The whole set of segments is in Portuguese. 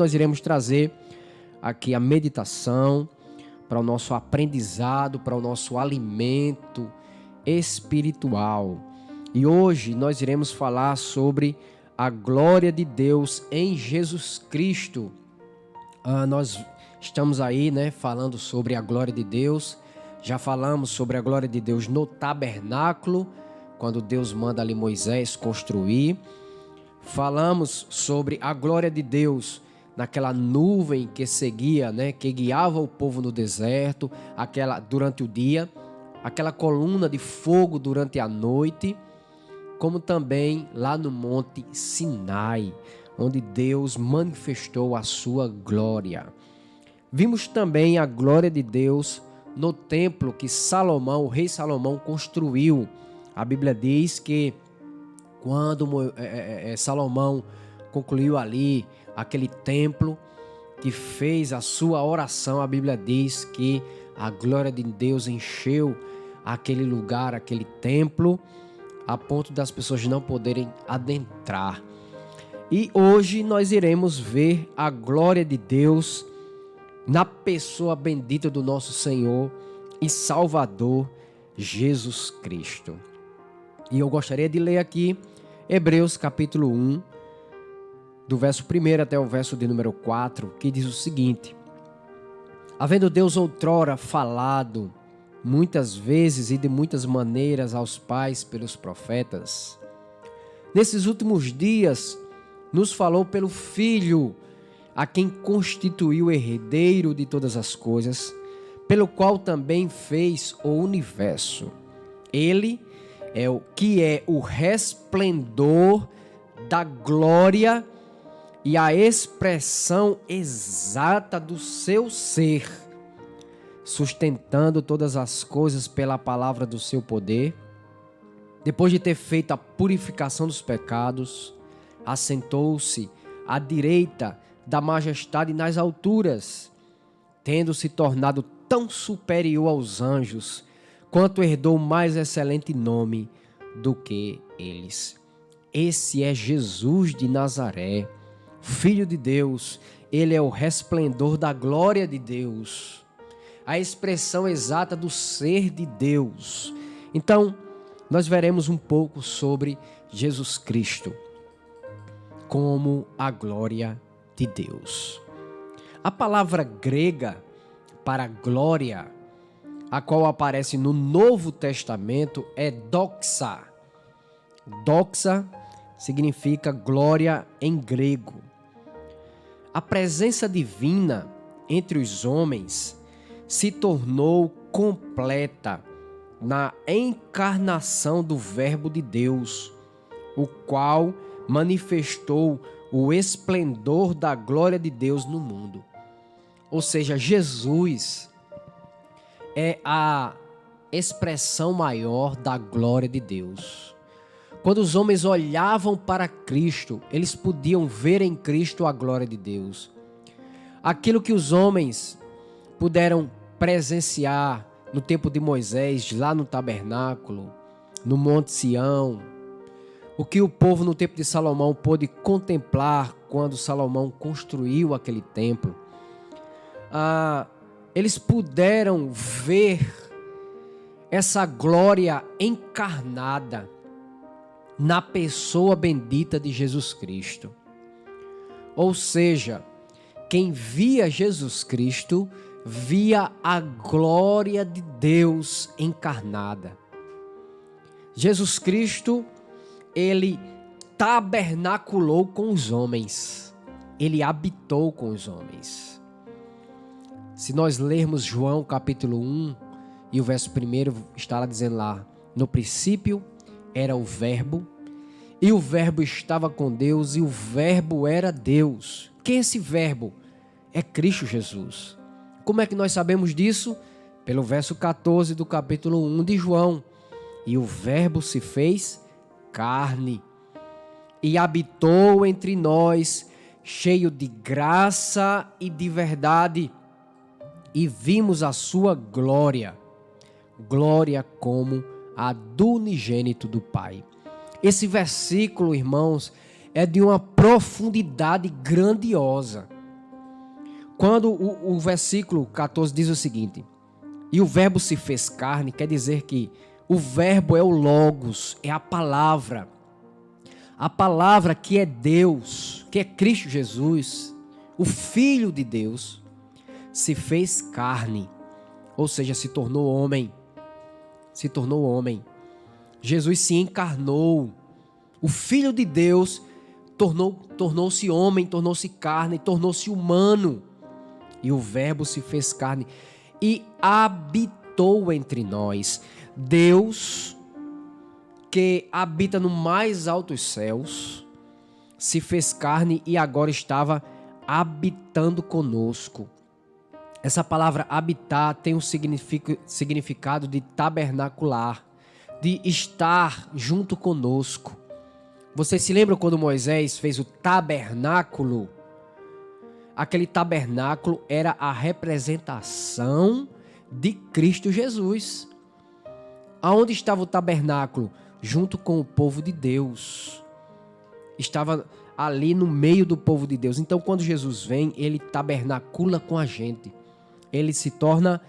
Nós iremos trazer aqui a meditação para o nosso aprendizado, para o nosso alimento espiritual. E hoje nós iremos falar sobre a glória de Deus em Jesus Cristo. Nós estamos aí, falando sobre a glória de Deus. Já falamos sobre a glória de Deus no tabernáculo, quando Deus manda ali Moisés construir. Falamos sobre a glória de Deus naquela nuvem que seguia, que guiava o povo no deserto, durante o dia, aquela coluna de fogo durante a noite, como também lá no Monte Sinai, onde Deus manifestou a sua glória. Vimos também a glória de Deus no templo que o rei Salomão construiu. A Bíblia diz que quando Salomão concluiu ali aquele templo, que fez a sua oração, a Bíblia diz que a glória de Deus encheu aquele lugar, aquele templo, a ponto das pessoas não poderem adentrar. E hoje nós iremos ver a glória de Deus na pessoa bendita do nosso Senhor e Salvador Jesus Cristo. E eu gostaria de ler aqui Hebreus capítulo 1, do verso 1 até o verso de número 4, que diz o seguinte: havendo Deus outrora falado muitas vezes e de muitas maneiras aos pais pelos profetas, nesses últimos dias nos falou pelo Filho, a quem constituiu herdeiro de todas as coisas, pelo qual também fez o universo. Ele é o resplendor da glória e a expressão exata do seu ser, sustentando todas as coisas pela palavra do seu poder. Depois de ter feito a purificação dos pecados, assentou-se à direita da majestade nas alturas, tendo se tornado tão superior aos anjos, quanto herdou mais excelente nome do que eles. Esse é Jesus de Nazaré, Filho de Deus. Ele é o resplendor da glória de Deus, a expressão exata do ser de Deus. Então, nós veremos um pouco sobre Jesus Cristo como a glória de Deus. A palavra grega para glória, a qual aparece no Novo Testamento, é doxa. Doxa significa glória em grego. A presença divina entre os homens se tornou completa na encarnação do Verbo de Deus, o qual manifestou o esplendor da glória de Deus no mundo. Ou seja, Jesus é a expressão maior da glória de Deus. Quando os homens olhavam para Cristo, eles podiam ver em Cristo a glória de Deus. Aquilo que os homens puderam presenciar no tempo de Moisés, lá no tabernáculo, no Monte Sião, o que o povo no tempo de Salomão pôde contemplar quando Salomão construiu aquele templo, eles puderam ver essa glória encarnada na pessoa bendita de Jesus Cristo. Ou seja, quem via Jesus Cristo via a glória de Deus encarnada. Jesus Cristo, ele tabernaculou com os homens, ele habitou com os homens. Se nós lermos João capítulo 1 e o verso 1, está lá dizendo lá: no princípio era o Verbo, e o Verbo estava com Deus, e o Verbo era Deus. Quem é esse Verbo? É Cristo Jesus. Como é que nós sabemos disso? Pelo verso 14 do capítulo 1 de João: e o Verbo se fez carne e habitou entre nós, cheio de graça e de verdade, e vimos a sua glória, glória como a do unigênito do Pai. Esse versículo, irmãos, é de uma profundidade grandiosa. Quando o versículo 14 diz o seguinte: e o verbo se fez carne, quer dizer que o verbo é o logos, é a palavra que é Deus, que é Cristo Jesus, o Filho de Deus, se fez carne, ou seja, se tornou homem. Jesus se encarnou. O Filho de Deus tornou-se homem, tornou-se carne, tornou-se humano. E o verbo se fez carne e habitou entre nós. Deus, que habita no mais altos céus, se fez carne e agora estava habitando conosco. Essa palavra habitar tem um significado de tabernacular, de estar junto conosco. Vocês se lembram quando Moisés fez o tabernáculo? Aquele tabernáculo era a representação de Cristo Jesus. Aonde estava o tabernáculo? Junto com o povo de Deus. Estava ali no meio do povo de Deus. Então, quando Jesus vem, ele tabernacula com a gente. Ele se torna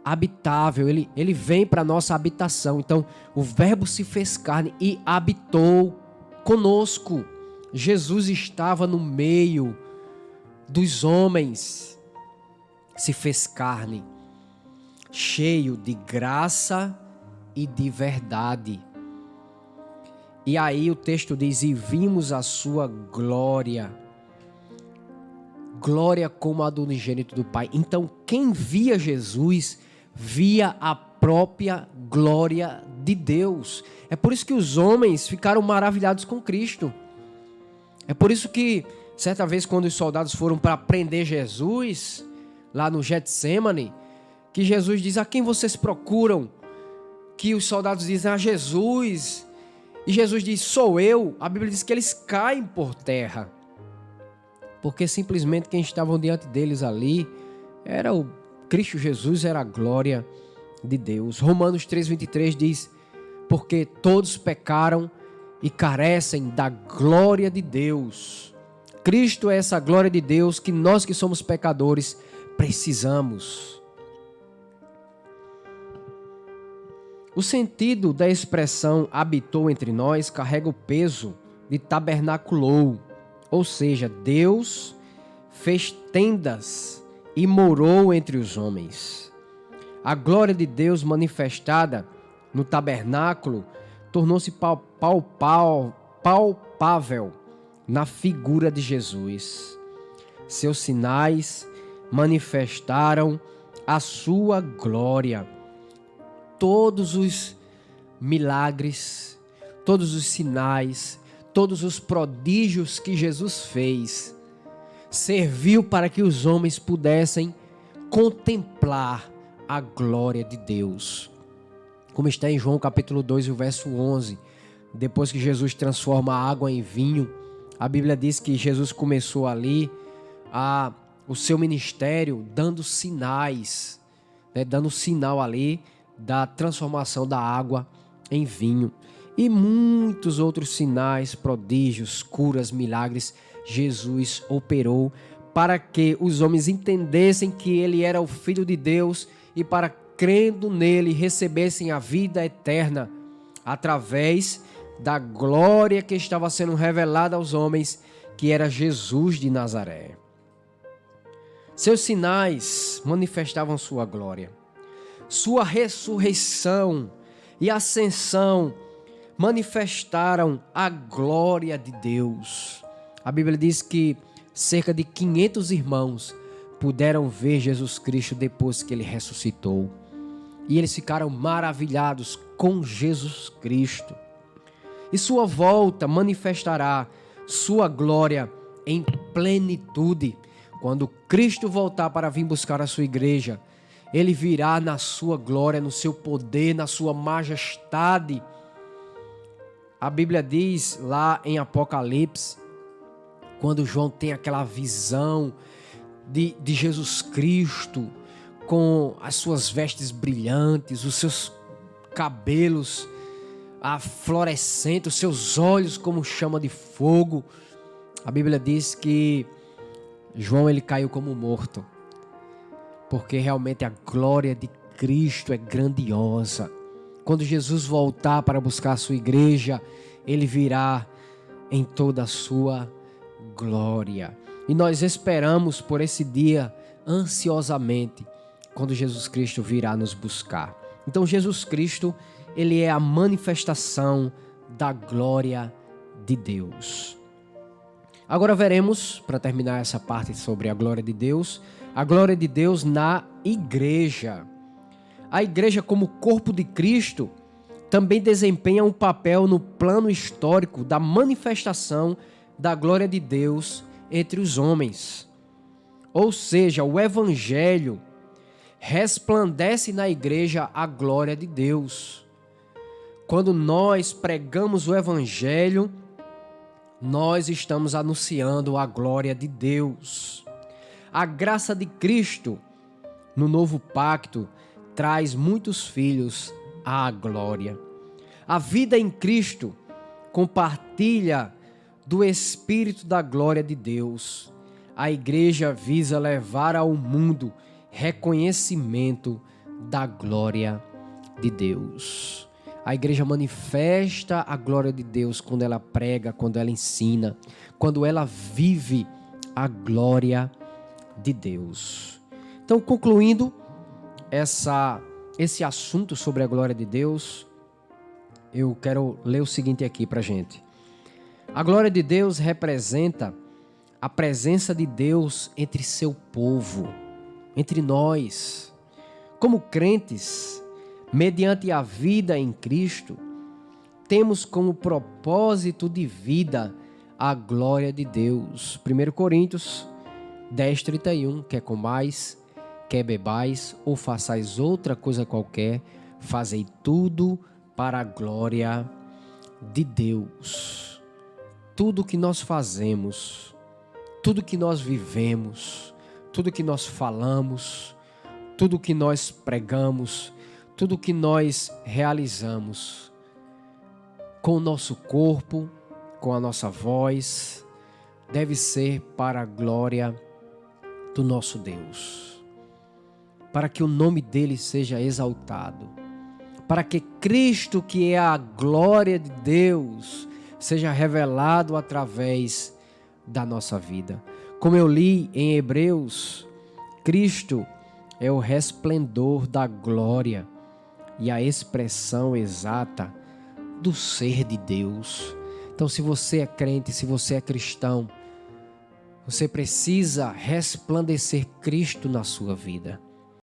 habitável, ele vem para a nossa habitação. Então, o verbo se fez carne e habitou conosco. Jesus estava no meio dos homens, se fez carne, cheio de graça e de verdade. E aí o texto diz: e vimos a sua glória, glória como a do unigênito do Pai. Então, quem via Jesus, via a própria glória de Deus. É por isso que os homens ficaram maravilhados com Cristo. É por isso que, certa vez, quando os soldados foram para prender Jesus, lá no Getsêmani, que Jesus diz: a quem vocês procuram? Que os soldados dizem: a Jesus. E Jesus diz: sou eu. A Bíblia diz que eles caem por terra, porque simplesmente quem estavam diante deles ali era o Cristo Jesus, era a glória de Deus. Romanos 3,23 diz: porque todos pecaram e carecem da glória de Deus. Cristo é essa glória de Deus que nós que somos pecadores precisamos. O sentido da expressão habitou entre nós carrega o peso de tabernaculou, ou seja, Deus fez tendas e morou entre os homens. A glória de Deus manifestada no tabernáculo tornou-se palpável na figura de Jesus. Seus sinais manifestaram a sua glória. Todos os milagres, todos os sinais, todos os prodígios que Jesus fez, serviu para que os homens pudessem contemplar a glória de Deus. Como está em João capítulo 2, o verso 11, depois que Jesus transforma a água em vinho, a Bíblia diz que Jesus começou ali o seu ministério dando sinais, dando sinal ali da transformação da água em vinho. E muitos outros sinais, prodígios, curas, milagres, Jesus operou para que os homens entendessem que ele era o Filho de Deus e para, crendo nele, recebessem a vida eterna através da glória que estava sendo revelada aos homens, que era Jesus de Nazaré. Seus sinais manifestavam sua glória. Sua ressurreição e ascensão manifestaram a glória de Deus. A Bíblia diz que cerca de 500 irmãos puderam ver Jesus Cristo depois que ele ressuscitou. E eles ficaram maravilhados com Jesus Cristo. E sua volta manifestará sua glória em plenitude. Quando Cristo voltar para vir buscar a sua igreja, ele virá na sua glória, no seu poder, na sua majestade. A Bíblia diz lá em Apocalipse, quando João tem aquela visão de Jesus Cristo, com as suas vestes brilhantes, os seus cabelos florescentes, os seus olhos como chama de fogo. A Bíblia diz que João ele caiu como morto, porque realmente a glória de Cristo é grandiosa. Quando Jesus voltar para buscar a sua igreja, ele virá em toda a sua glória. E nós esperamos por esse dia ansiosamente, quando Jesus Cristo virá nos buscar. Então Jesus Cristo, ele é a manifestação da glória de Deus. Agora veremos, para terminar essa parte sobre a glória de Deus na igreja. A igreja, como corpo de Cristo, também desempenha um papel no plano histórico da manifestação da glória de Deus entre os homens. Ou seja, o Evangelho resplandece na igreja a glória de Deus. Quando nós pregamos o Evangelho, nós estamos anunciando a glória de Deus. A graça de Cristo no novo pacto traz muitos filhos à glória. A vida em Cristo compartilha do Espírito da glória de Deus. A igreja visa levar ao mundo reconhecimento da glória de Deus. A igreja manifesta a glória de Deus quando ela prega, quando ela ensina, quando ela vive a glória de Deus. Então, concluindo esse assunto sobre a glória de Deus, eu quero ler o seguinte aqui para a gente. A glória de Deus representa a presença de Deus entre seu povo, entre nós. Como crentes, mediante a vida em Cristo, temos como propósito de vida a glória de Deus. 1 Coríntios 10:31, quer comais, quer bebais, ou façais outra coisa qualquer, fazei tudo para a glória de Deus. Tudo que nós fazemos, tudo que nós vivemos, tudo que nós falamos, tudo que nós pregamos, tudo que nós realizamos, com o nosso corpo, com a nossa voz, deve ser para a glória do nosso Deus, para que o nome dele seja exaltado, para que Cristo, que é a glória de Deus, seja revelado através da nossa vida. Como eu li em Hebreus, Cristo é o resplendor da glória e a expressão exata do ser de Deus. Então, se você é crente, se você é cristão, você precisa resplandecer Cristo na sua vida.